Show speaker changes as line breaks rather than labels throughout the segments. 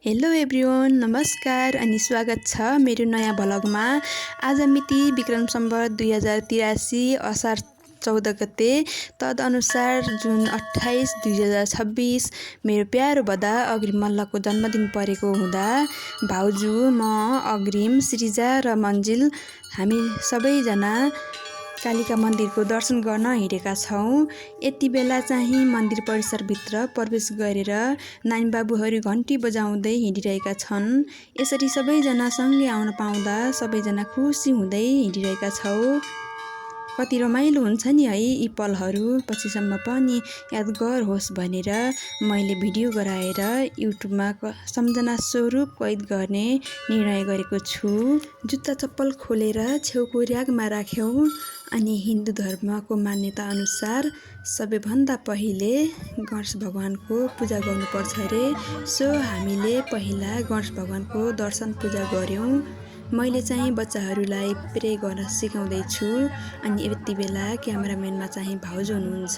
Hello everyone, नमस्कार अनि स्वागत छ मेरो नयाँ भ्लगमा। आज मिति विक्रम सम्वत 2083 असार 14 गते, तदअनुसार जुन 28 2026 मेरो प्यारो बदा अग्रिम मल्लको जन्मदिन परेको हुँदा भाउजू, म, अग्रिम, सृजा र मन्जिल हामी सबैजना कालिका मन्दिरको दर्शन गर्न हिँडेका छौँ। यति बेला चाहिँ मन्दिर परिसरभित्र प्रवेश गरेर नानी बाबुहरू घन्टी बजाउँदै हिँडिरहेका छन्। यसरी सबैजना सँगै आउन पाउँदा सबैजना खुसी हुँदै हिँडिरहेका छौँ। कति रमाइलो हुन्छ नि है यी पलहरू। पछिसम्म पनि यादगार होस् भनेर मैले भिडियो गराएर युट्युबमा सम्झना स्वरूप कैद गर्ने निर्णय गरेको छु। जुत्ता चप्पल खोलेर छेउको र्याकमा राख्यौँ। अनि हिन्दू धर्मको मान्यता अनुसार सबैभन्दा पहिले गणेश भगवानको पूजा गर्नुपर्छ अरे। सो हामीले पहिला गणेश भगवानको दर्शन पूजा गऱ्यौँ। मैले चाहिँ बच्चाहरूलाई प्रे गर्न सिकाउँदैछु। अनि यति बेला क्यामेराम्यानमा चाहिँ भाउजू हुनुहुन्छ।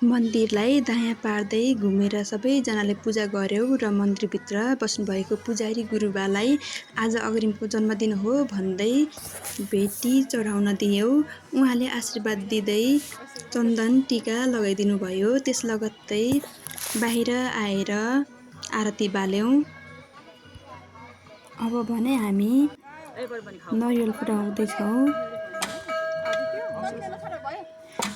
मन्दिरलाई दायाँ पार्दै घुमेर सबैजनाले पूजा गर्यौँ र मन्दिरभित्र बस्नुभएको पुजारी गुरुबालाई आज अग्रिमको जन्मदिन हो भन्दै भेटी चढाउन दियौँ। उहाँले आशीर्वाद दिँदै चन्दन टीका लगाइदिनु भयो। त्यस लगत्तै बाहिर आएर आरती बाल्यौँ। अब भने हामी नरिवल फुटाउँदैछौँ।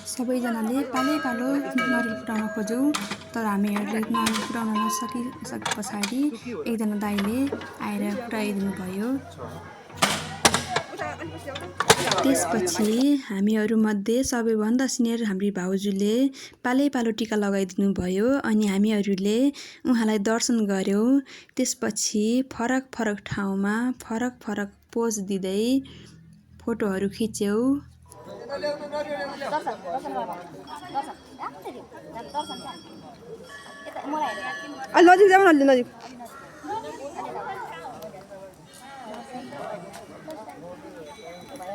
सबैजनाले पालो नरिवल फुटाउन खोज्यौँ, तर हामीहरूले नरिवल फुटाउन नसके पछाडि एकजना दाइले आएर फुटाइदिनु भयो। त्यसपछि हामीहरूमध्ये सबैभन्दा सिनियर हाम्री भाउजूले पालो टीका लगाइदिनु भयो। अनि हामीहरूले उहाँलाई दर्शन गऱ्यौँ। त्यसपछि फरक ठाउँमा फरक पोज दिँदै फोटोहरू खिच्यौँ।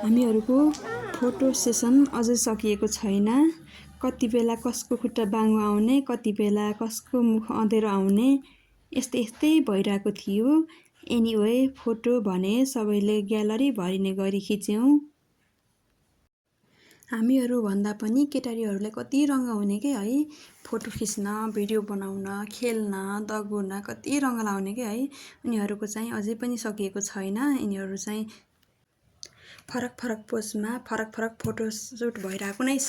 हामीहरूको फोटो सेसन अझै सकिएको छैन। कति बेला कसको खुट्टा बाङ्गो आउने, कति बेला कसको मुख अँधेरो आउने, यस्तै भइरहेको थियो। एनिवे फोटो भने सबैले ग्यालरी भरिने गरी खिच्यौँ। हामीहरू भन्दा पनि केटारीहरूलाई कति रङ्ग हुने के है। फोटो खिच्न, भिडियो बनाउन, खेल्न, दगुर्न कति रङ्ग लाउने के है। उनीहरूको चाहिँ अझै पनि सकिएको छैन। यिनीहरू चाहिँ फरक पोजमा फरक फोटो सुट भइरहेको नै छ।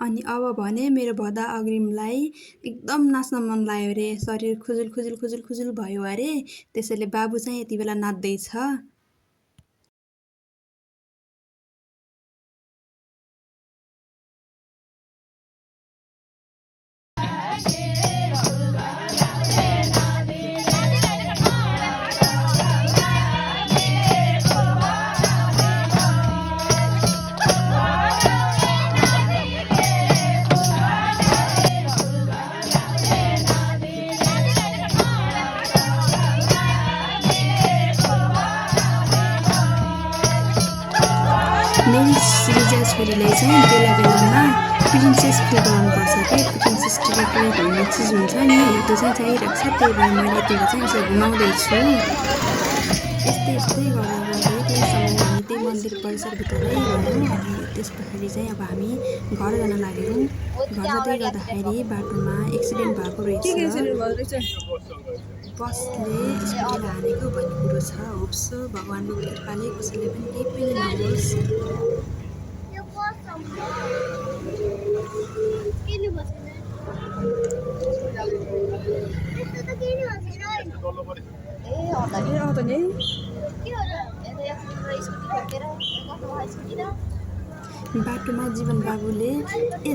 अनि अब भने मेरो भदा अग्रिमलाई एकदम नाच्न मन लाग्यो अरे। शरीर खुजुल भयो अरे। त्यसैले बाबु चाहिँ यति बेला नाच्दैछ। मेरी सृजा छोरीलाई चाहिँ बेलामा प्रिन्सेस ट्री बनाउनुपर्छ कि। प्रिन्सेस ट्री भन्ने चिज हुन्छ नि, त्यो चाहिँ चाहिरहेको छ। त्यही भएर मैले त्यसलाई चाहिँ यसो घुमाउँदैछु। यस्तै गरेर त्यही समय हामी त्यही मन्दिर परिसरभित्रै गयौँ। अनि त्यस पछाडि चाहिँ अब हामी घर जान लाग्यौँ। घर जाँदै गर्दाखेरि बाटोमा एक्सिडेन्ट भएको रहेछ। बसले स्कुटीलाई हानेको भन्ने कुरो छ। होप्सो भगवानको कृपाले कसैले पनि केही पनि नहोस्। बाटोमा जीवन बाबुले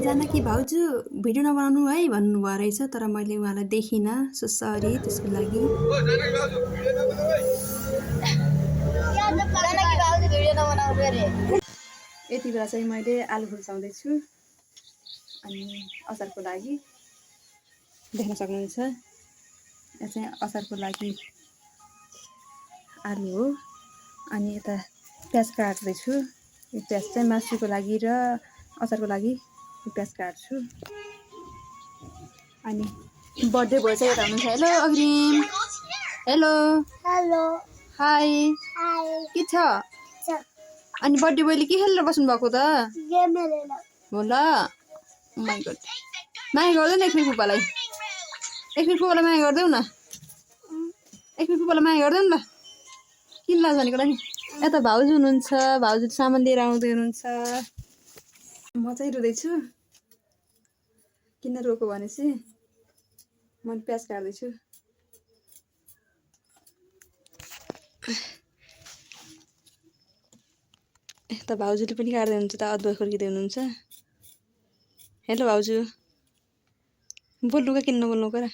जानकी भाउजू भिडियो नबनाउनु है भन्नुभयो रहेछ। तर मैले उहाँलाई देखिनँ। सो सरी त्यसको लागि। यति बेला चाहिँ मैले आलु खुर्साउँदैछु। अनि अचारको लागि देख्न सक्नुहुन्छ, यो चाहिँ अचारको लागि आलु हो। अनि यता प्याज काट्दैछु। यो प्याज चाहिँ मासुको लागि र अचारको लागि प्याज काट्छु। अनि बर्थडे बोय चाहिँ यता हुनुहुन्छ हेलो अग्रिम हेलो
हेलो
हाई
हाई
के छ अनि बर्थडे बोयले के खेलेर बस्नु भएको त
गेम खेलेर
हो ल माइ गॉड माया गर्दैन एकफेर फुपालाई एकफेर फुपालाई माया गर्दैौ न एकफेर फुपालाई माया गर्दैौ न ल किन लाज भनेको नि यता भाउजू हुनुहुन्छ भाउजू सामान लिएर आउँदै हुनुहुन्छ म चाहिँ रुँदैछु किन रोको भनेपछि म प्याज काट्दैछु यता भाउजूले पनि काट्दै हुनुहुन्छ त अदुवा खुर्किँदै हुनुहुन्छ हेलो भाउजू बोल्नु का किन नबोल्नु र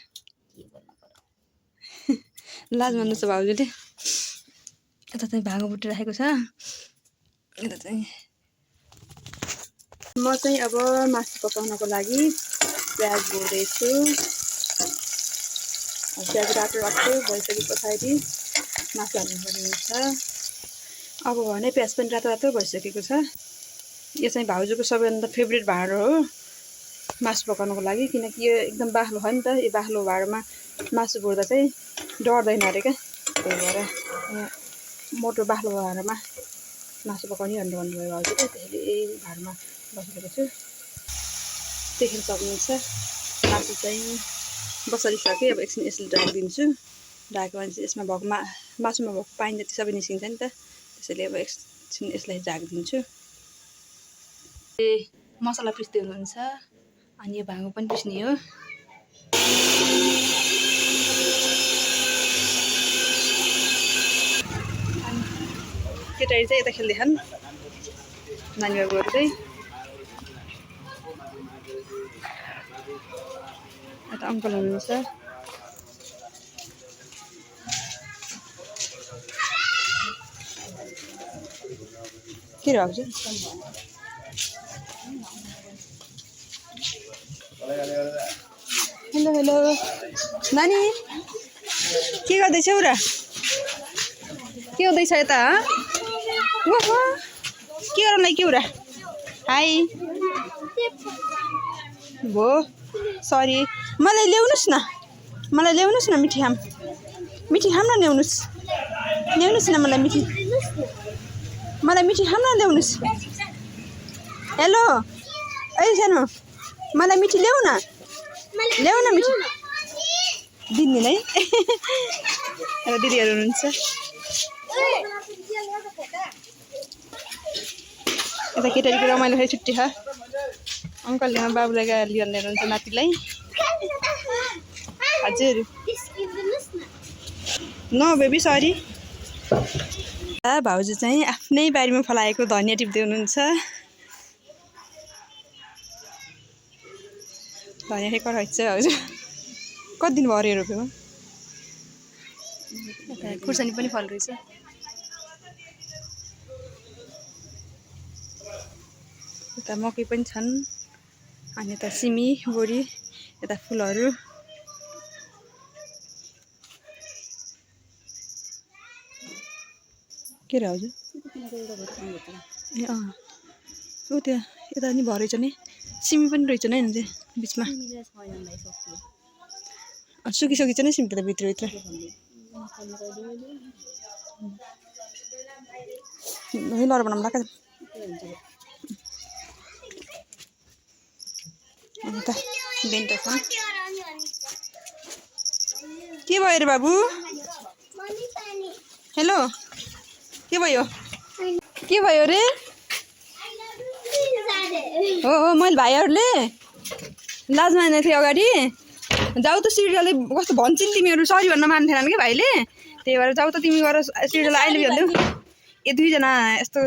लाज मान्नु छ भाउजूले यता चाहिँ भागो बुटिराखेको छ यता चाहिँ म चाहिँ अब मासु पकाउनको लागि प्याज भर्दैछु प्याज रातो रातो भइसके पछाडि मासु हाल्नुपर्ने हुन्छ अब भने प्याज पनि रातो रातो भइसकेको छ यो चाहिँ भाउजूको सबैभन्दा फेभरेट भाँडो हो मासु पकाउनको लागि किनकि यो एकदम बाक्लो हो नि त यो बाक्लो भाँडोमा मासु भर्दा चाहिँ डढ्दैन अरे क्या त्यही भएर मोटो बाक्लो भाँडोमा मासु पकाउने भनेर भन्नुभयो भाउजूले त्यसैले यही भाँडोमा बसिरहेको छु देख्न सक्नुहुन्छ मासु चाहिँ बसालिसकेँ अब एकछिन यसले ढाकिदिन्छु ढाक्यो भने चाहिँ यसमा भएको मासुमा भएको पानी जति सबै निस्किन्छ नि त त्यसैले अब एकछिन यसलाई ढाकिदिन्छु ए मसला पिस्दै हुनुहुन्छ अनि यो भाँगो पनि पिस्ने हो केटाहरू चाहिँ यता खेल्दैछन् नानी बाबुहरू चाहिँ यता अङ्कल हुनुहुन्छ के रे भाउजू हेलो हेलो नानी के गर्दैछौ र के हुँदैछ यता ओहो के गरौँलाई के हो र हाई भो सरी मलाई ल्याउनुस् न मिठी खाम न ल्याउनुस् न मलाई मिठी खाम न ल्याउनुस् हेलो ऐ सानो मलाई मिठी ल्याउ न मिठी दिन्दिन है र दिदीहरू हुनुहुन्छ यता केटारीको रमाइलो फेरि छुट्टी छ अङ्कलले बाबुलाई गाली गर्ने हुनुहुन्छ नातिलाई हजुर न बेबी सरी भाउजू चाहिँ आफ्नै बारीमा फलाएको धनियाँ टिप्दै हुनुहुन्छ धनियाँ ठेक्कर रहेछ भाउजू कति दिन भयो अरे रोपेको खुर्सानी पनि फल रहेछ यता मकै पनि छन् अनि यता सिमी बोडी यता फुलहरू के रे हजुर ए ऊ त्यहाँ यता नि भरेछ नि सिमी पनि रहेछ नि होइन बिचमा सुकिसकेछ नि सिमी त भित्रभित्र लर बनाउँ लाग्छ अन्त बेन्टा छ के भयो रे बाबु हेलो के भयो रे हो मैले भाइहरूले लाज मानेको थिएँ अगाडि जाऊ त सिरियलले कस्तो भन्छन् तिमीहरू सरी भन्न मान्थेनन् कि भाइले त्यही भएर जाऊ त तिमी गएर सिरियल अहिले भनिदेऊ ए दुईजना यस्तो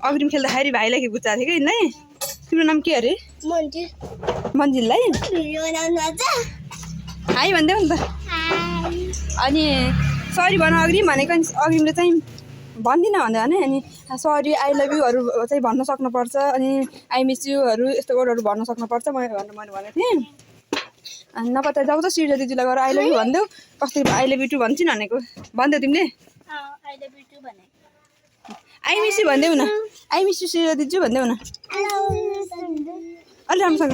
अग्रिम खेल्दाखेरि भाइलाई गुच्चाएको थियो कि यिनलाई तिम्रो नाम के अरे मन्जिललाई हाई भनिदेऊ नि त अनि सरी भन अग्रिम भनेको अग्रिमले चाहिँ भन्दिनँ भन्दा भने अनि सरी आई लभ युहरू चाहिँ भन्न सक्नुपर्छ अनि आई मिस युहरू यस्तो वर्डहरू भन्न सक्नुपर्छ मैले भनेको थिएँ अनि नपत्ता जाऊ त सिर्जा दिदीलाई गएर आई लभ यु भनिदेऊ कसरी आई लभ यु टु भन्छन् भनेको भनिदेऊ तिमीले आई मिस यु भनिदेऊ न आई मिस यु सिर्जा दिदी भनिदेऊ न अलि राम्रोसँग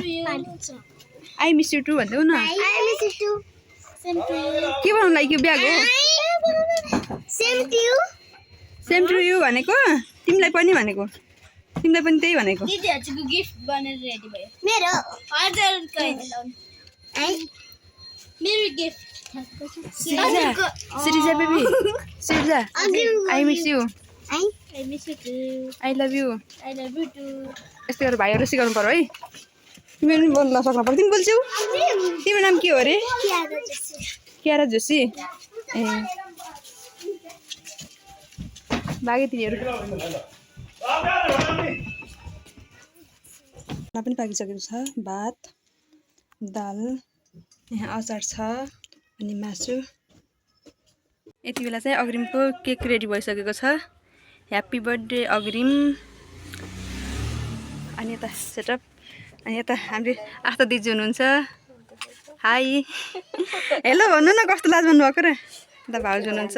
आई मिस यु टु भन्देऊ न
I miss you too. Same to you.
के भन्नु लागि यो ब्याग हो
Same to you.
Same to you भनेको तिमीलाई पनि भनेको तिमीलाई पनि त्यही भनेको
दिदीहरुको गिफ्ट बनेर रेडी भयो मेरो हजुरको मेरो gift
Sirija baby Sirija I miss you
I miss you too.
I love you
I love you too.
यस्तै गरेर भाइहरू सिकाउनु पर्यो है तिमी पनि बोल्न सक्नु पर्यो तिमी बोल्छौ तिम्रो नाम के हो अरे क्यारा जोशी ए भागे तिनीहरू पनि पाकिसकेको छ भात दाल यहाँ अचार छ अनि मासु यति बेला चाहिँ अग्रिमको केक रेडी भइसकेको छ ह्याप्पी बर्थडे अग्रिम अनि यता सेटअप अनि यता हाम्रो आस्था दिदी हुनुहुन्छ हाई हेलो भन्नु न कस्तो लाज भन्नु भएको र यता भाउजू हुनुहुन्छ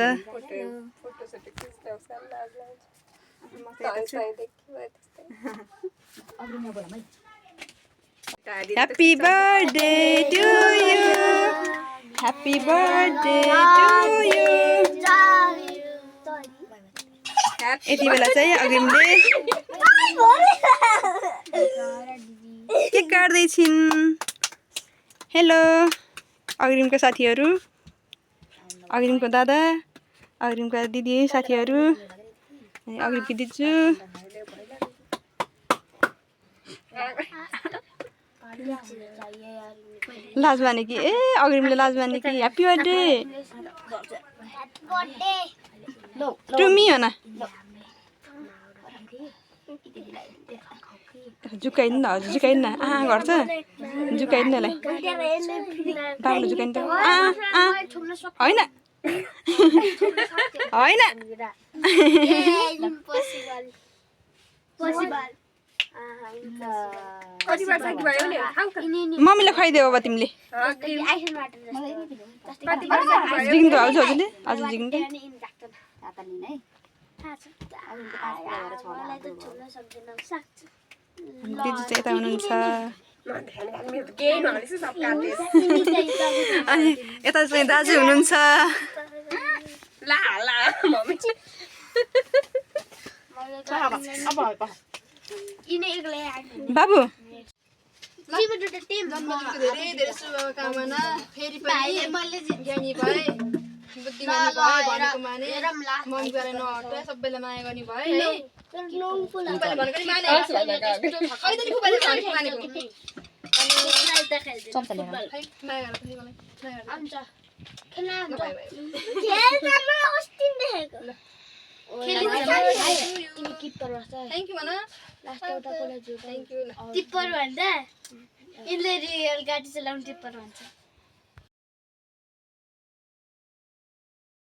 happy birthday to you happy birthday to you यति बेला चाहिँ अग्रिमले केक काट्दैछिन् हेलो अग्रिमको साथीहरू अग्रिमको दादा अग्रिमका दिदी साथीहरू अनि अग्रिमकी दिजु लाज माने कि ए अग्रिमले लाज माने कि ह्याप्पी बर्थडे टु मी हो न झुकाइदिनु न हजुर झुकाइदिनु न गर्छ झुकाइदिनु यसलाई बाबुले झुकाइदिनु त होइन होइन मम्मीलाई खुवाइदेऊ अब तिमीले जिग्नु भाउजू हजुरले हजुर जिग्नु दिदी चाहिँ यता हुनुहुन्छ अनि यता चाहिँ दाजु हुनुहुन्छ बाबु धेरै धेरै शुभकामना फेरि पनि ज्ञानी भए बुद्धिमानी भए भनेको माने मम्मीलाई नहट सबैलाई माया गर्ने भए है
टिप्पर भन्दा यसले रियल गाडी चलाउने टिप्पर भन्छ